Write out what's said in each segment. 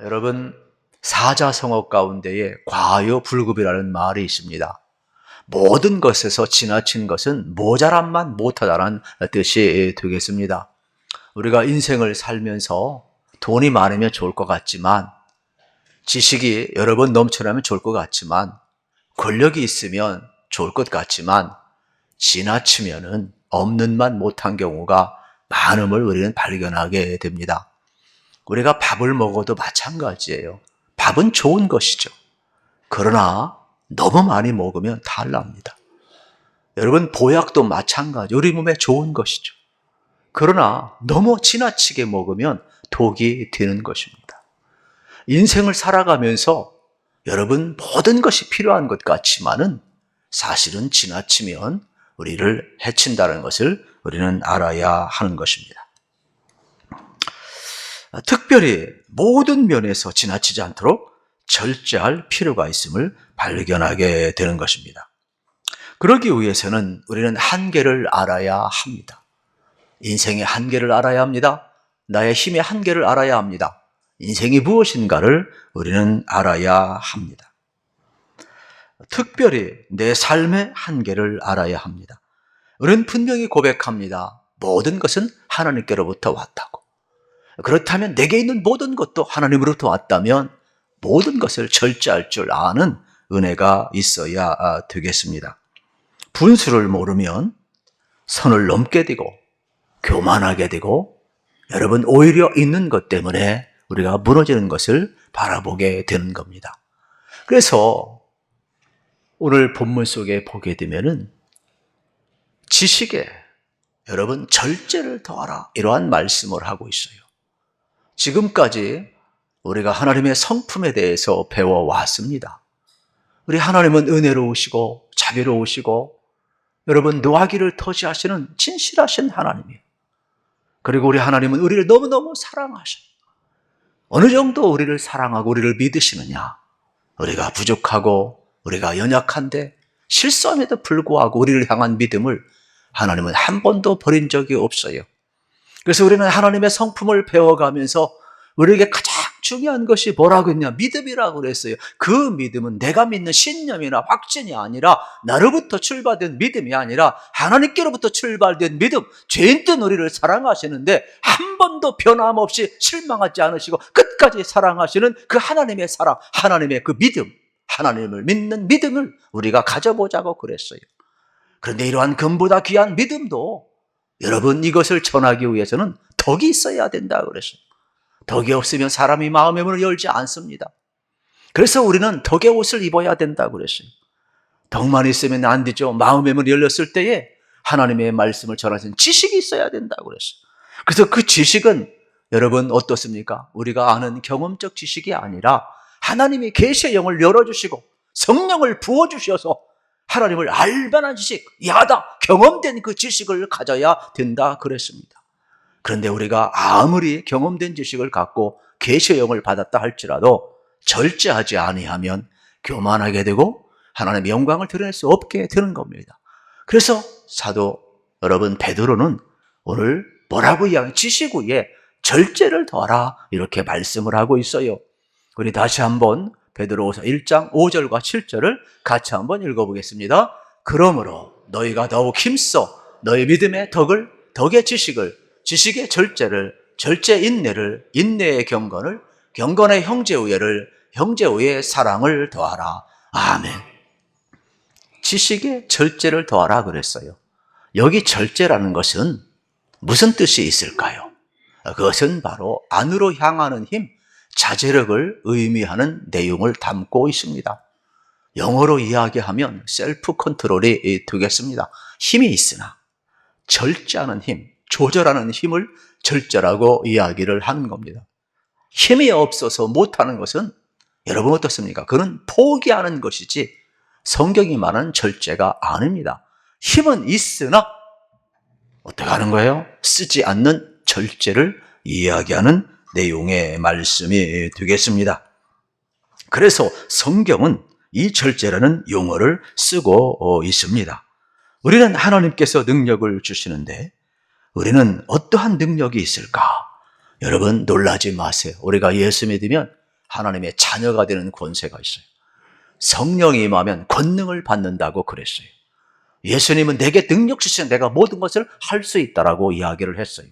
여러분, 사자성어 가운데에 과요불급이라는 말이 있습니다. 모든 것에서 지나친 것은 모자람만 못하다는 뜻이 되겠습니다. 우리가 인생을 살면서 돈이 많으면 좋을 것 같지만, 지식이 여러 번 넘쳐나면 좋을 것 같지만, 권력이 있으면 좋을 것 같지만, 지나치면은 없는 만 못한 경우가 많음을 우리는 발견하게 됩니다. 우리가 밥을 먹어도 마찬가지예요. 밥은 좋은 것이죠. 그러나 너무 많이 먹으면 탈납니다. 여러분, 보약도 마찬가지, 우리 몸에 좋은 것이죠. 그러나 너무 지나치게 먹으면 독이 되는 것입니다. 인생을 살아가면서 여러분, 모든 것이 필요한 것 같지만은 사실은 지나치면 우리를 해친다는 것을 우리는 알아야 하는 것입니다. 특별히 모든 면에서 지나치지 않도록 절제할 필요가 있음을 발견하게 되는 것입니다. 그러기 위해서는 우리는 한계를 알아야 합니다. 인생의 한계를 알아야 합니다. 나의 힘의 한계를 알아야 합니다. 인생이 무엇인가를 우리는 알아야 합니다. 특별히 내 삶의 한계를 알아야 합니다. 우리는 분명히 고백합니다. 모든 것은 하나님께로부터 왔다고. 그렇다면 내게 있는 모든 것도 하나님으로부터 왔다면 모든 것을 절제할 줄 아는 은혜가 있어야 되겠습니다. 분수를 모르면 선을 넘게 되고 교만하게 되고, 여러분, 오히려 있는 것 때문에 우리가 무너지는 것을 바라보게 되는 겁니다. 그래서 오늘 본문 속에 보게 되면은 지식에 여러분 절제를 더하라, 이러한 말씀을 하고 있어요. 지금까지 우리가 하나님의 성품에 대해서 배워왔습니다. 우리 하나님은 은혜로우시고 자비로우시고 여러분 노하기를 터시하시는 진실하신 하나님이에요. 그리고 우리 하나님은 우리를 너무너무 사랑하셔요. 어느 정도 우리를 사랑하고 우리를 믿으시느냐? 우리가 부족하고 우리가 연약한데 실수함에도 불구하고 우리를 향한 믿음을 하나님은 한 번도 버린 적이 없어요. 그래서 우리는 하나님의 성품을 배워가면서 우리에게 가장 중요한 것이 뭐라고 했냐? 믿음이라고 그랬어요. 그 믿음은 내가 믿는 신념이나 확신이 아니라 나로부터 출발된 믿음이 아니라 하나님께로부터 출발된 믿음. 죄인된 우리를 사랑하시는데 한 번도 변함없이 실망하지 않으시고 끝까지 사랑하시는 그 하나님의 사랑, 하나님의 그 믿음, 하나님을 믿는 믿음을 우리가 가져보자고 그랬어요. 그런데 이러한 금보다 귀한 믿음도 여러분, 이것을 전하기 위해서는 덕이 있어야 된다고 그랬어요. 덕이 없으면 사람이 마음의 문을 열지 않습니다. 그래서 우리는 덕의 옷을 입어야 된다고 그랬어요. 덕만 있으면 안 되죠. 마음의 문이 열렸을 때에 하나님의 말씀을 전하시는 지식이 있어야 된다고 그랬어요. 그래서 그 지식은 여러분 어떻습니까? 우리가 아는 경험적 지식이 아니라 하나님이 계시의 영을 열어주시고 성령을 부어주셔서 하나님을 알만한 지식, 야다, 경험된 그 지식을 가져야 된다 그랬습니다. 그런데 우리가 아무리 경험된 지식을 갖고 계시의 영을 받았다 할지라도 절제하지 아니하면 교만하게 되고 하나님의 영광을 드러낼 수 없게 되는 겁니다. 그래서 사도 여러분 베드로는 오늘 뭐라고 이야기하냐? 지식 위에 절제를 더하라, 이렇게 말씀을 하고 있어요. 우리 다시 한번 베드로후서 1장 5절과 7절을 같이 한번 읽어보겠습니다. 그러므로 너희가 더욱 힘써 너희 믿음의 덕을, 덕의 지식을, 지식의 절제를, 절제 인내를, 인내의 경건을, 경건의 형제우애를, 형제우애의 사랑을 더하라. 아멘. 지식의 절제를 더하라 그랬어요. 여기 절제라는 것은 무슨 뜻이 있을까요? 그것은 바로 안으로 향하는 힘, 자제력을 의미하는 내용을 담고 있습니다. 영어로 이야기하면 셀프 컨트롤이 되겠습니다. 힘이 있으나 절제하는 힘, 조절하는 힘을 절제라고 이야기를 하는 겁니다. 힘이 없어서 못하는 것은 여러분 어떻습니까? 그는 포기하는 것이지 성경이 말하는 절제가 아닙니다. 힘은 있으나 어떻게 하는 거예요? 쓰지 않는 절제를 이야기하는 내용의 말씀이 되겠습니다. 그래서 성경은 이 절제라는 용어를 쓰고 있습니다. 우리는 하나님께서 능력을 주시는데 우리는 어떠한 능력이 있을까? 여러분 놀라지 마세요. 우리가 예수 믿으면 하나님의 자녀가 되는 권세가 있어요. 성령이 임하면 권능을 받는다고 그랬어요. 예수님은 내게 능력 주시면 내가 모든 것을 할 수 있다라고 이야기를 했어요.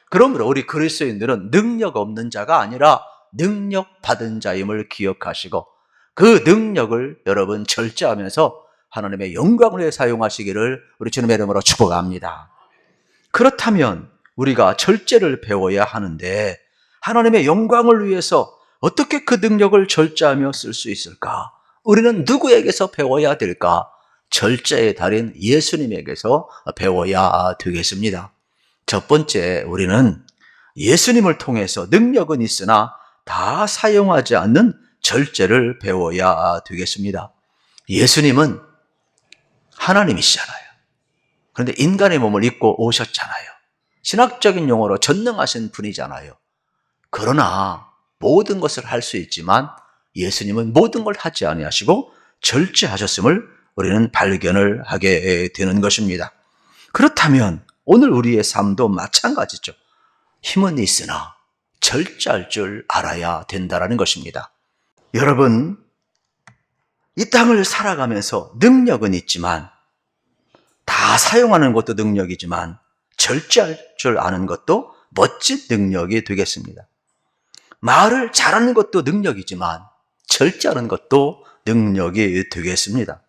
그러므로 우리 그리스도인들은 능력 없는 자가 아니라 능력 받은 자임을 기억하시고 그 능력을 여러분 절제하면서 하나님의 영광을 위해 사용하시기를 우리 주님의 이름으로 축복합니다. 그렇다면 우리가 절제를 배워야 하는데 하나님의 영광을 위해서 어떻게 그 능력을 절제하며 쓸 수 있을까? 우리는 누구에게서 배워야 될까? 절제의 달인 예수님에게서 배워야 되겠습니다. 첫 번째, 우리는 예수님을 통해서 능력은 있으나 다 사용하지 않는 절제를 배워야 되겠습니다. 예수님은 하나님이시잖아요. 그런데 인간의 몸을 입고 오셨잖아요. 신학적인 용어로 전능하신 분이잖아요. 그러나 모든 것을 할 수 있지만 예수님은 모든 걸 하지 아니하시고 절제하셨음을 우리는 발견을 하게 되는 것입니다. 그렇다면 오늘 우리의 삶도 마찬가지죠. 힘은 있으나 절제할 줄 알아야 된다는 것입니다. 여러분, 이 땅을 살아가면서 능력은 있지만 다 사용하는 것도 능력이지만 절제할 줄 아는 것도 멋진 능력이 되겠습니다. 말을 잘하는 것도 능력이지만 절제하는 것도 능력이 되겠습니다.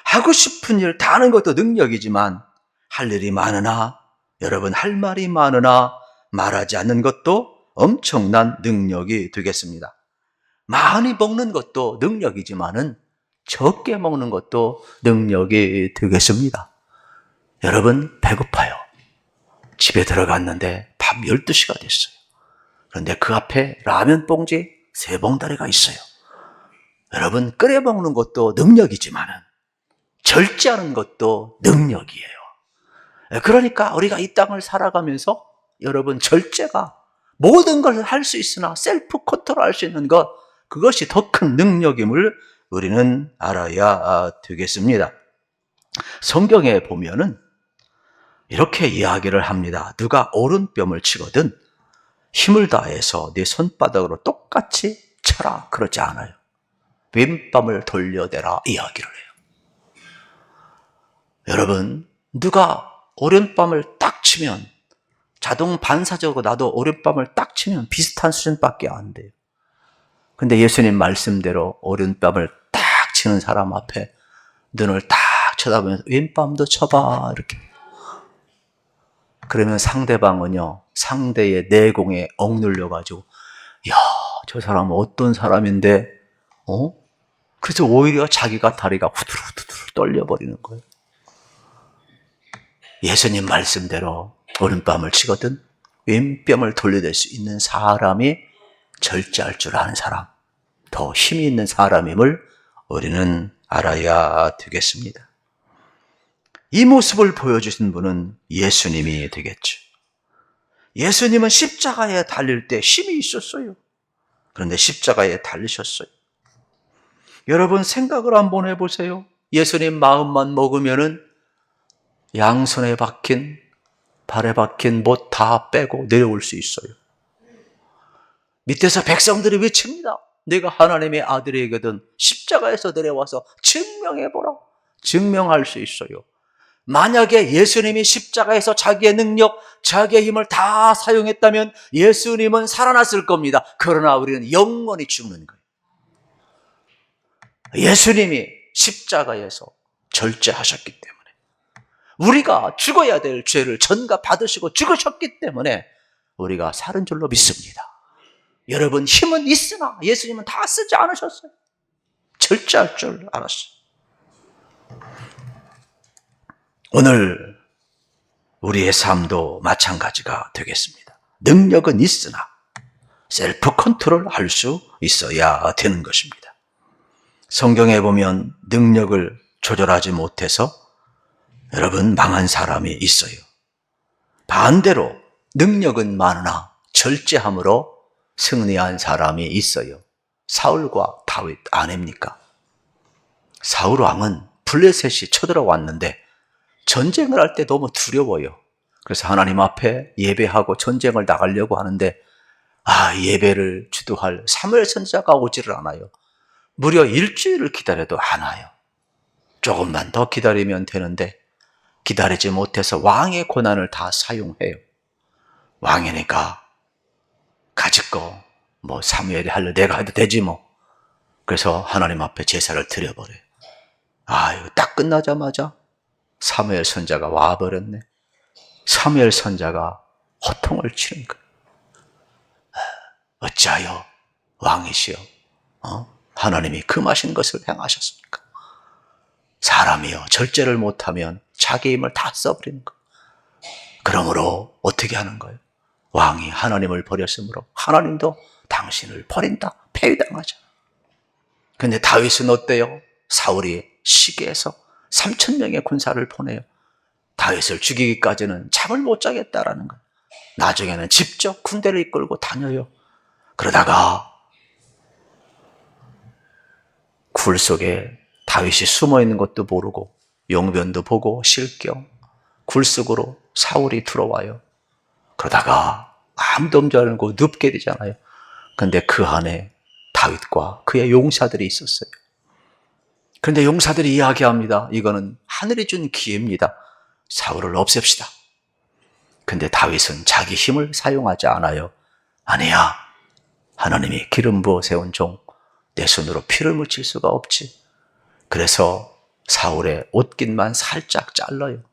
하고 싶은 일 다 하는 것도 능력이지만 할 일이 많으나 여러분 할 말이 많으나 말하지 않는 것도 엄청난 능력이 되겠습니다. 많이 먹는 것도 능력이지만은 적게 먹는 것도 능력이 되겠습니다. 여러분 배고파요. 집에 들어갔는데 밤 12시가 됐어요. 그런데 그 앞에 라면 봉지 3봉다리가 있어요. 여러분 끓여 먹는 것도 능력이지만은 절제하는 것도 능력이에요. 그러니까 우리가 이 땅을 살아가면서 여러분 절제가 모든 걸 할 수 있으나 셀프 컨트롤 할 수 있는 것, 그것이 더 큰 능력임을 우리는 알아야 되겠습니다. 성경에 보면은 이렇게 이야기를 합니다. 누가 오른뺨을 치거든 힘을 다해서 네 손바닥으로 똑같이 쳐라, 그러지 않아요. 왼뺨을 돌려대라 이야기를 해요. 여러분, 누가 오른뺨을 딱 치면 자동 반사적으로 나도 오른뺨을 딱 치면 비슷한 수준밖에 안 돼요. 근데 예수님 말씀대로 오른뺨을 딱 치는 사람 앞에 눈을 딱 쳐다보면서 왼뺨도 쳐봐 이렇게. 그러면 상대방은요, 상대의 내공에 억눌려가지고 야, 저 사람은 어떤 사람인데 그래서 오히려 자기가 다리가 후들후들 떨려버리는 거예요. 예수님 말씀대로 오른뺨을 치거든 왼뺨을 돌려댈 수 있는 사람이 절제할 줄 아는 사람, 더 힘이 있는 사람임을 우리는 알아야 되겠습니다. 이 모습을 보여주신 분은 예수님이 되겠죠. 예수님은 십자가에 달릴 때 힘이 있었어요. 그런데 십자가에 달리셨어요. 여러분 생각을 한번 해보세요. 예수님 마음만 먹으면은 양손에 박힌, 발에 박힌 못 다 빼고 내려올 수 있어요. 밑에서 백성들이 외칩니다. 내가 하나님의 아들이거든 십자가에서 내려와서 증명해보라. 증명할 수 있어요. 만약에 예수님이 십자가에서 자기의 능력, 자기의 힘을 다 사용했다면 예수님은 살아났을 겁니다. 그러나 우리는 영원히 죽는 거예요. 예수님이 십자가에서 절제하셨기 때문에 우리가 죽어야 될 죄를 전가 받으시고 죽으셨기 때문에 우리가 사는 줄로 믿습니다. 여러분 힘은 있으나 예수님은 다 쓰지 않으셨어요. 절제할 줄 알았어요. 오늘 우리의 삶도 마찬가지가 되겠습니다. 능력은 있으나 셀프 컨트롤 할 수 있어야 되는 것입니다. 성경에 보면 능력을 조절하지 못해서 여러분 망한 사람이 있어요. 반대로 능력은 많으나 절제함으로 승리한 사람이 있어요. 사울과 다윗 아닙니까? 사울 왕은 블레셋이 쳐들어왔는데 전쟁을 할 때 너무 두려워요. 그래서 하나님 앞에 예배하고 전쟁을 나가려고 하는데 예배를 주도할 사무엘 선지자가 오지를 않아요. 무려 일주일을 기다려도 안 와요. 조금만 더 기다리면 되는데 기다리지 못해서 왕의 권한을 다 사용해요. 왕이니까 가짓거 사무엘이 할래 내가 해도 되지 뭐. 그래서 하나님 앞에 제사를 드려버려요. 이거 딱 끝나자마자 사무엘 선자가 와버렸네. 사무엘 선자가 호통을 치는 거예요. 어찌하여 왕이시여 하나님이 금하신 것을 행하셨습니까? 사람이요 절제를 못하면 자기 힘을 다 써버리는 거예요. 그러므로 어떻게 하는 거예요? 왕이 하나님을 버렸으므로 하나님도 당신을 버린다. 폐위당하자. 근데 다윗은 어때요? 사울이 시기해서 3,000명의 군사를 보내요. 다윗을 죽이기까지는 잠을 못 자겠다라는 거예요. 나중에는 직접 군대를 이끌고 다녀요. 그러다가 굴 속에 다윗이 숨어 있는 것도 모르고 용변도 보고 실경 굴 속으로 사울이 들어와요. 그러다가 아무도 없는 줄 알고 눕게 되잖아요. 그런데 그 안에 다윗과 그의 용사들이 있었어요. 그런데 용사들이 이야기합니다. 이거는 하늘이 준 기회입니다. 사울을 없앱시다. 근데 다윗은 자기 힘을 사용하지 않아요. 아니야. 하나님이 기름 부어 세운 종, 내 손으로 피를 묻힐 수가 없지. 그래서 사울의 옷깃만 살짝 잘라요.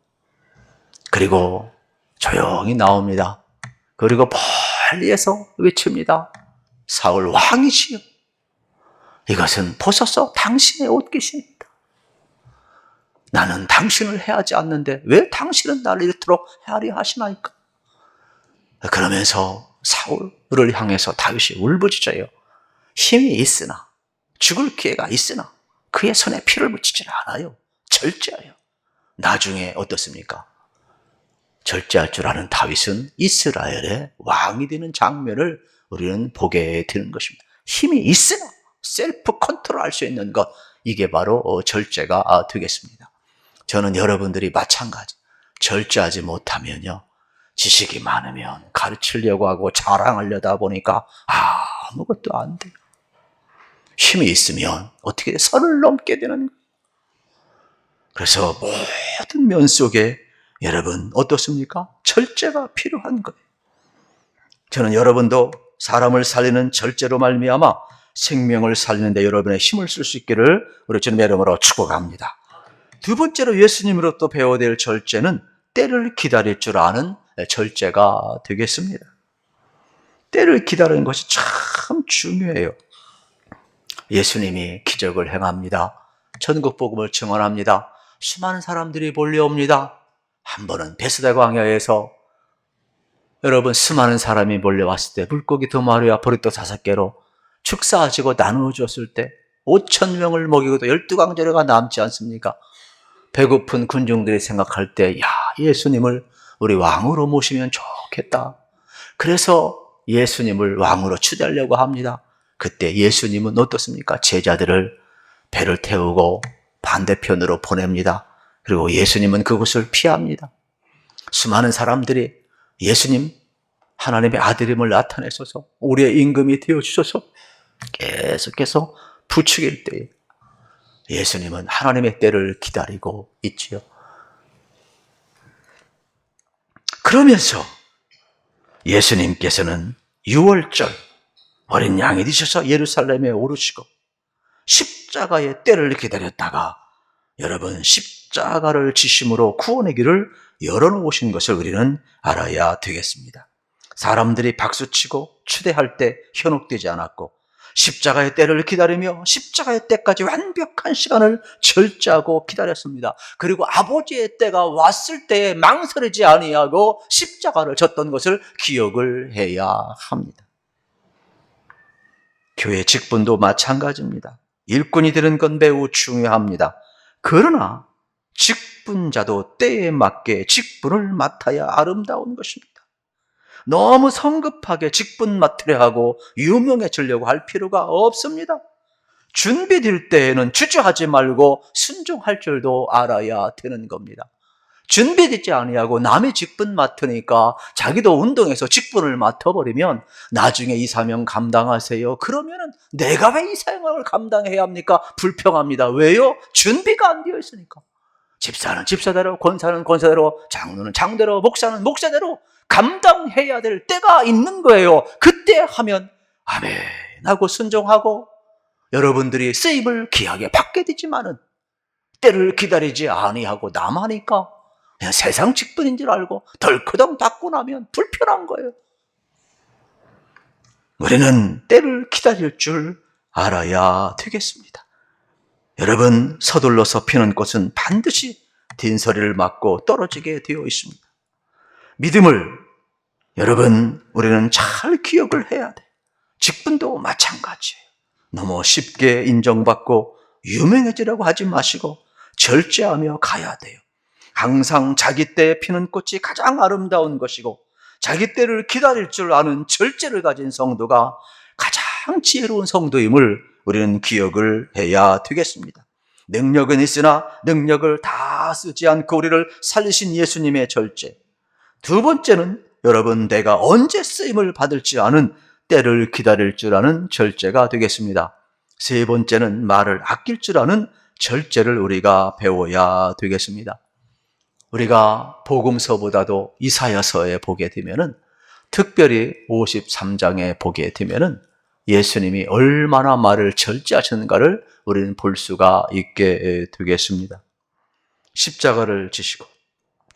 그리고 조용히 나옵니다. 그리고 멀리에서 외칩니다. 사울 왕이시여. 이것은 벗어서 당신의 옷깃입니다. 나는 당신을 해하지 않는데 왜 당신은 나를 이토록 헤아려 하시나이까? 그러면서 사울을 향해서 다윗이 울부짖어요. 힘이 있으나 죽을 기회가 있으나 그의 손에 피를 묻히지 않아요. 절제하여. 나중에 어떻습니까? 절제할 줄 아는 다윗은 이스라엘의 왕이 되는 장면을 우리는 보게 되는 것입니다. 힘이 있으나 셀프 컨트롤할 수 있는 것, 이게 바로 절제가 되겠습니다. 저는 여러분들이 마찬가지 절제하지 못하면요, 지식이 많으면 가르치려고 하고 자랑하려다 보니까 아무것도 안 돼요. 힘이 있으면 어떻게 선을 넘게 되는 거예요. 그래서 모든 면 속에 여러분 어떻습니까? 절제가 필요한 거예요. 저는 여러분도 사람을 살리는 절제로 말미암아 생명을 살리는 데 여러분의 힘을 쓸 수 있기를 우리 주님의 이름으로 축복합니다. 두 번째로 예수님으로부터 배워야 될 절제는 때를 기다릴 줄 아는 절제가 되겠습니다. 때를 기다리는 것이 참 중요해요. 예수님이 기적을 행합니다. 천국 복음을 증언합니다. 수많은 사람들이 몰려옵니다. 한 번은 베스다 광야에서 여러분 수많은 사람이 몰려왔을 때 물고기 2마리와 보리떡 5개로 축사하시고 나누어 줬을 때 5,000명을 먹이고도 12강제로가 남지 않습니까? 배고픈 군중들이 생각할 때 예수님을 우리 왕으로 모시면 좋겠다. 그래서 예수님을 왕으로 추대하려고 합니다. 그때 예수님은 어떻습니까? 제자들을 배를 태우고 반대편으로 보냅니다. 그리고 예수님은 그곳을 피합니다. 수많은 사람들이 예수님 하나님의 아들임을 나타내셔서 우리의 임금이 되어주셔서 계속해서 부추길 때에 예수님은 하나님의 때를 기다리고 있지요. 그러면서 예수님께서는 6월절 어린 양이 되셔서 예루살렘에 오르시고 십자가의 때를 기다렸다가 여러분 십자가를 지심으로 구원의 길을 열어놓으신 것을 우리는 알아야 되겠습니다. 사람들이 박수치고 추대할 때 현혹되지 않았고 십자가의 때를 기다리며 십자가의 때까지 완벽한 시간을 절제하고 기다렸습니다. 그리고 아버지의 때가 왔을 때에 망설이지 아니하고 십자가를 졌던 것을 기억을 해야 합니다. 교회 직분도 마찬가지입니다. 일꾼이 되는 건 매우 중요합니다. 그러나 직분자도 때에 맞게 직분을 맡아야 아름다운 것입니다. 너무 성급하게 직분 맡으려 하고 유명해지려고 할 필요가 없습니다. 준비될 때에는 주저하지 말고 순종할 줄도 알아야 되는 겁니다. 준비되지 아니하고 남의 직분 맡으니까 자기도 운동해서 직분을 맡아버리면 나중에 이 사명 감당하세요. 그러면은 내가 왜 이 사명을 감당해야 합니까? 불평합니다. 왜요? 준비가 안 되어 있으니까. 집사는 집사대로, 권사는 권사대로, 장로는 장대로, 목사는 목사대로 감당해야 될 때가 있는 거예요. 그때 하면 아멘 하고 순종하고 여러분들이 쓰임을 귀하게 받게 되지만은 때를 기다리지 아니하고 남하니까 그냥 세상 직분인 줄 알고 덜커덩 받고 나면 불편한 거예요. 우리는 때를 기다릴 줄 알아야 되겠습니다. 여러분, 서둘러서 피는 꽃은 반드시 딘서리를 맞고 떨어지게 되어 있습니다. 믿음을 여러분, 우리는 잘 기억을 해야 돼요. 직분도 마찬가지예요. 너무 쉽게 인정받고 유명해지라고 하지 마시고 절제하며 가야 돼요. 항상 자기 때에 피는 꽃이 가장 아름다운 것이고 자기 때를 기다릴 줄 아는 절제를 가진 성도가 가장 지혜로운 성도임을 우리는 기억을 해야 되겠습니다. 능력은 있으나 능력을 다 쓰지 않고 우리를 살리신 예수님의 절제. 두 번째는 여러분, 내가 언제 쓰임을 받을지 아는 때를 기다릴 줄 아는 절제가 되겠습니다. 세 번째는 말을 아낄 줄 아는 절제를 우리가 배워야 되겠습니다. 우리가 복음서보다도 이사야서에 보게 되면은, 특별히 53장에 보게 되면은 예수님이 얼마나 말을 절제하셨는가를 우리는 볼 수가 있게 되겠습니다. 십자가를 지시고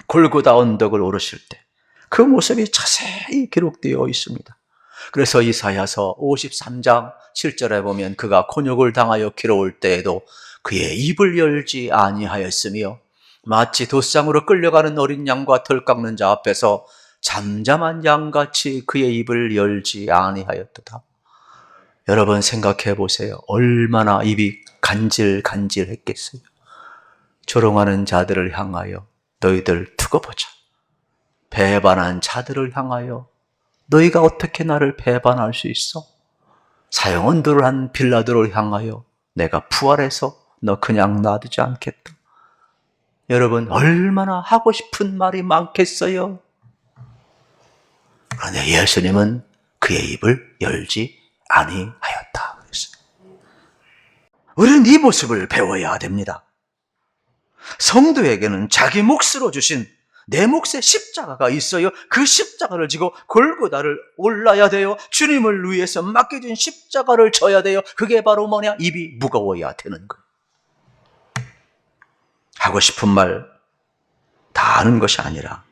골고다 언덕을 오르실 때 그 모습이 자세히 기록되어 있습니다. 그래서 이사야서 53장 7절에 보면 그가 곤욕을 당하여 길어올 때에도 그의 입을 열지 아니하였으며 마치 돛상으로 끌려가는 어린 양과 털 깎는 자 앞에서 잠잠한 양같이 그의 입을 열지 아니하였도다. 여러분 생각해 보세요. 얼마나 입이 간질간질했겠어요. 조롱하는 자들을 향하여 너희들 두고 보자. 배반한 자들을 향하여 너희가 어떻게 나를 배반할 수 있어? 사형언도를 한 빌라도를 향하여 내가 부활해서 너 그냥 놔두지 않겠다. 여러분 얼마나 하고 싶은 말이 많겠어요. 그런데 예수님은 그의 입을 열지 아니하였다 그랬어요. 우리는 이 모습을 배워야 됩니다. 성도에게는 자기 몫으로 주신 내 몫의 십자가가 있어요. 그 십자가를 지고 골고다를 올라야 돼요. 주님을 위해서 맡겨진 십자가를 져야 돼요. 그게 바로 뭐냐? 입이 무거워야 되는 거예요. 하고 싶은 말 다 하는 것이 아니라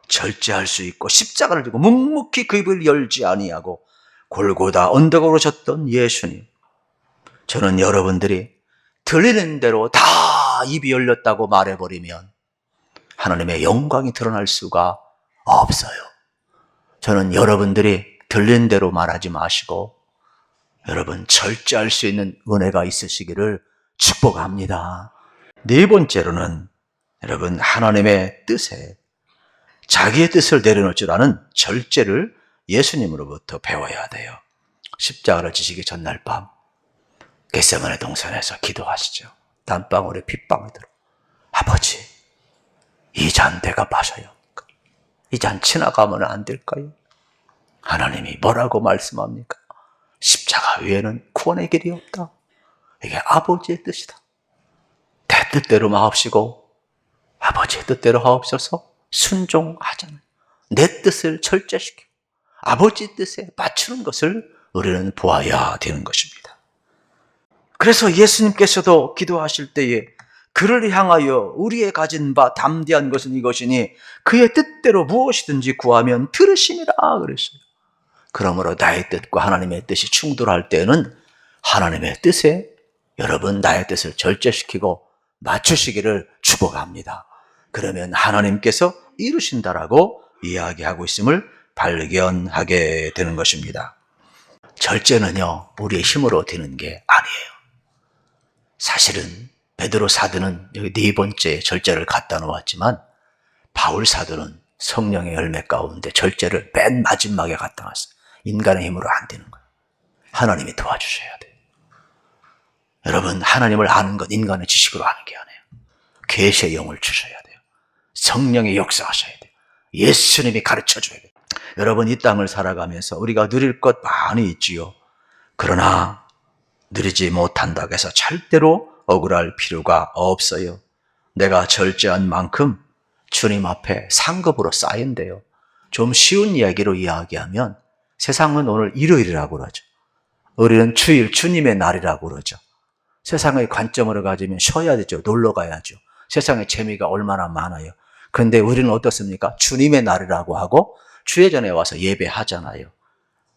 절제할 수 있고 십자가를 지고 묵묵히 그 입을 열지 아니하고 골고다 언덕으로 졌던 예수님. 저는 여러분들이 들리는 대로 다 입이 열렸다고 말해버리면 하나님의 영광이 드러날 수가 없어요. 저는 여러분들이 들린 대로 말하지 마시고 여러분 절제할 수 있는 은혜가 있으시기를 축복합니다. 네 번째로는 여러분 하나님의 뜻에 자기의 뜻을 내려놓을 줄 아는 절제를 예수님으로부터 배워야 돼요. 십자가를 지시기 전날 밤 겟세마네 동산에서 기도하시죠. 단방울에 핏방울 들어 아버지 이 잔 내가 마셔야 합니까? 이 잔 지나가면 안 될까요? 하나님이 뭐라고 말씀합니까? 십자가 외에는 구원의 길이 없다. 이게 아버지의 뜻이다. 내 뜻대로 마옵시고 아버지의 뜻대로 하옵소서. 순종하잖아요. 내 뜻을 절제시키고 아버지 뜻에 맞추는 것을 우리는 보아야 되는 것입니다. 그래서 예수님께서도 기도하실 때에 그를 향하여 우리의 가진 바 담대한 것은 이것이니 그의 뜻대로 무엇이든지 구하면 들으심이라 그랬어요. 그러므로 나의 뜻과 하나님의 뜻이 충돌할 때는 하나님의 뜻에 여러분 나의 뜻을 절제시키고 맞추시기를 축복합니다. 그러면 하나님께서 이루신다라고 이야기하고 있음을 발견하게 되는 것입니다. 절제는요 우리의 힘으로 되는 게 아니에요. 사실은 베드로 사도는 여기 네 번째 절제를 갖다 놓았지만 바울 사도는 성령의 열매 가운데 절제를 맨 마지막에 갖다 놨어요. 인간의 힘으로 안 되는 거예요. 하나님이 도와주셔야 돼요. 여러분 하나님을 아는 것 인간의 지식으로 아는 게 아니에요. 계시의 영을 주셔야 돼요. 성령이 역사하셔야 돼요. 예수님이 가르쳐줘야 돼요. 여러분, 이 땅을 살아가면서 우리가 누릴 것 많이 있지요. 그러나 누리지 못한다고 해서 절대로 억울할 필요가 없어요. 내가 절제한 만큼 주님 앞에 상급으로 쌓인대요. 좀 쉬운 이야기로 이야기하면 세상은 오늘 일요일이라고 그러죠. 우리는 주일, 주님의 날이라고 그러죠. 세상의 관점으로 가지면 쉬어야 되죠. 놀러 가야죠. 세상의 재미가 얼마나 많아요. 그런데 우리는 어떻습니까? 주님의 날이라고 하고 주의 전에 와서 예배하잖아요.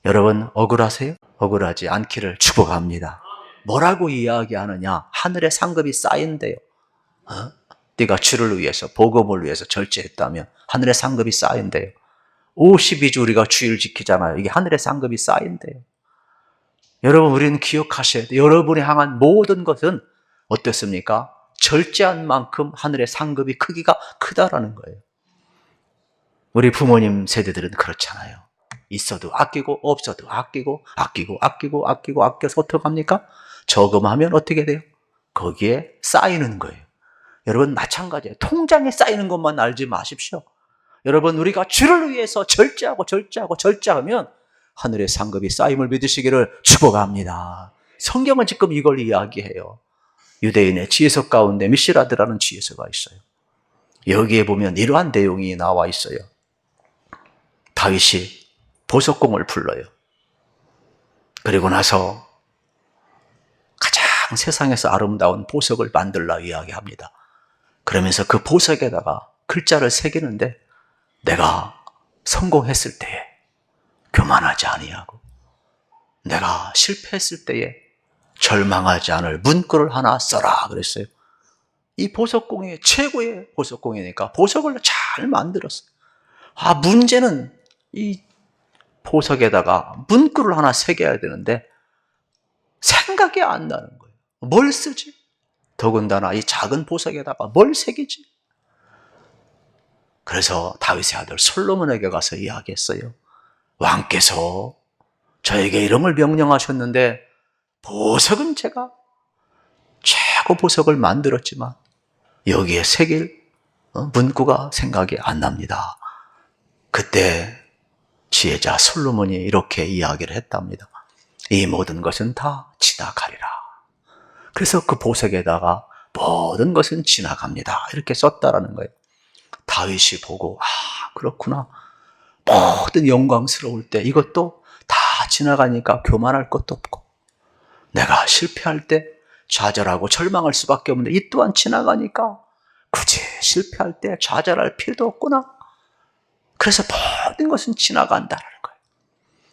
여러분, 억울하세요? 억울하지 않기를 축복합니다. 뭐라고 이야기하느냐? 하늘의 상급이 쌓인대요. 네가 주를 위해서, 복음을 위해서 절제했다면 하늘의 상급이 쌓인대요. 52주 우리가 주일 지키잖아요. 이게 하늘의 상급이 쌓인대요. 여러분, 우리는 기억하셔야 돼요. 여러분이 향한 모든 것은 어떻습니까? 절제한 만큼 하늘의 상급이 크기가 크다라는 거예요. 우리 부모님 세대들은 그렇잖아요. 있어도 아끼고 없어도 아끼고 아껴서 어떻게 합니까? 저금하면 어떻게 돼요? 거기에 쌓이는 거예요. 여러분, 마찬가지예요. 통장에 쌓이는 것만 알지 마십시오. 여러분, 우리가 주를 위해서 절제하면 하늘의 상급이 쌓임을 믿으시기를 축복합니다. 성경은 지금 이걸 이야기해요. 유대인의 지혜서 가운데 미시라드라는 지혜서가 있어요. 여기에 보면 이러한 내용이 나와 있어요. 다윗이 보석공을 불러요. 그리고 나서 가장 세상에서 아름다운 보석을 만들라 이야기합니다. 그러면서 그 보석에다가 글자를 새기는데 내가 성공했을 때에 교만하지 아니하고 내가 실패했을 때에 절망하지 않을 문구를 하나 써라 그랬어요. 이 보석공이 최고의 보석공이니까 보석을 잘 만들었어요. 문제는 이 보석에다가 문구를 하나 새겨야 되는데 생각이 안 나는 거예요. 뭘 쓰지? 더군다나 이 작은 보석에다가 뭘 새기지? 그래서 다윗의 아들 솔로몬에게 가서 이야기했어요. 왕께서 저에게 이런 걸 명령하셨는데 보석은 제가 최고 보석을 만들었지만 여기에 새길 문구가 생각이 안 납니다. 그때 지혜자 솔로몬이 이렇게 이야기를 했답니다. 이 모든 것은 다 지나가리라. 그래서 그 보석에다가 모든 것은 지나갑니다. 이렇게 썼다라는 거예요. 다윗이 보고 그렇구나. 모든 영광스러울 때 이것도 다 지나가니까 교만할 것도 없고 내가 실패할 때 좌절하고 절망할 수밖에 없는데 이 또한 지나가니까 굳이 실패할 때 좌절할 필요도 없구나. 그래서 모든 것은 지나간다는 거예요.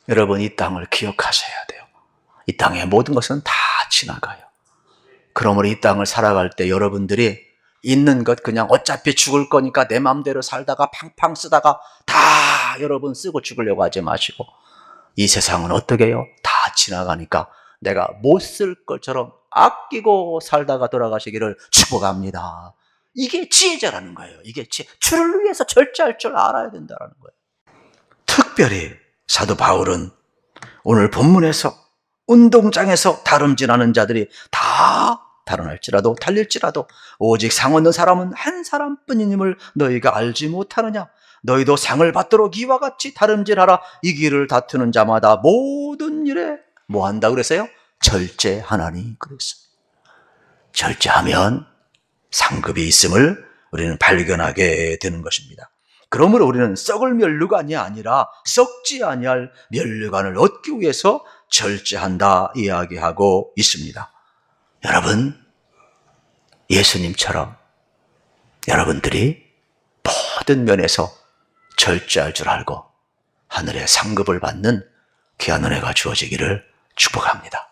여러분, 이 땅을 기억하셔야 돼요. 이 땅의 모든 것은 다 지나가요. 그러므로 이 땅을 살아갈 때 여러분들이 있는 것 그냥 어차피 죽을 거니까 내 마음대로 살다가 팡팡 쓰다가 다 여러분 쓰고 죽으려고 하지 마시고 이 세상은 어떻게 해요? 다 지나가니까 내가 못 쓸 것처럼 아끼고 살다가 돌아가시기를 축복합니다. 이게 지혜자라는 거예요. 이게 주를 위해서 절제할 줄 알아야 된다는 거예요. 특별히 사도 바울은 오늘 본문에서 운동장에서 다름질하는 자들이 다 달아날지라도 달릴지라도 오직 상 얻는 사람은 한 사람뿐임을 너희가 알지 못하느냐. 너희도 상을 받도록 이와 같이 다름질하라. 이 길을 다투는 자마다 모든 일에 뭐 한다 그랬어요? 절제하나니 그랬어요. 절제하면 상급이 있음을 우리는 발견하게 되는 것입니다. 그러므로 우리는 썩을 면류관이 아니라 썩지 아니할 면류관을 얻기 위해서 절제한다 이야기하고 있습니다. 여러분, 예수님처럼 여러분들이 모든 면에서 절제할 줄 알고 하늘의 상급을 받는 귀한 은혜가 주어지기를 축복합니다.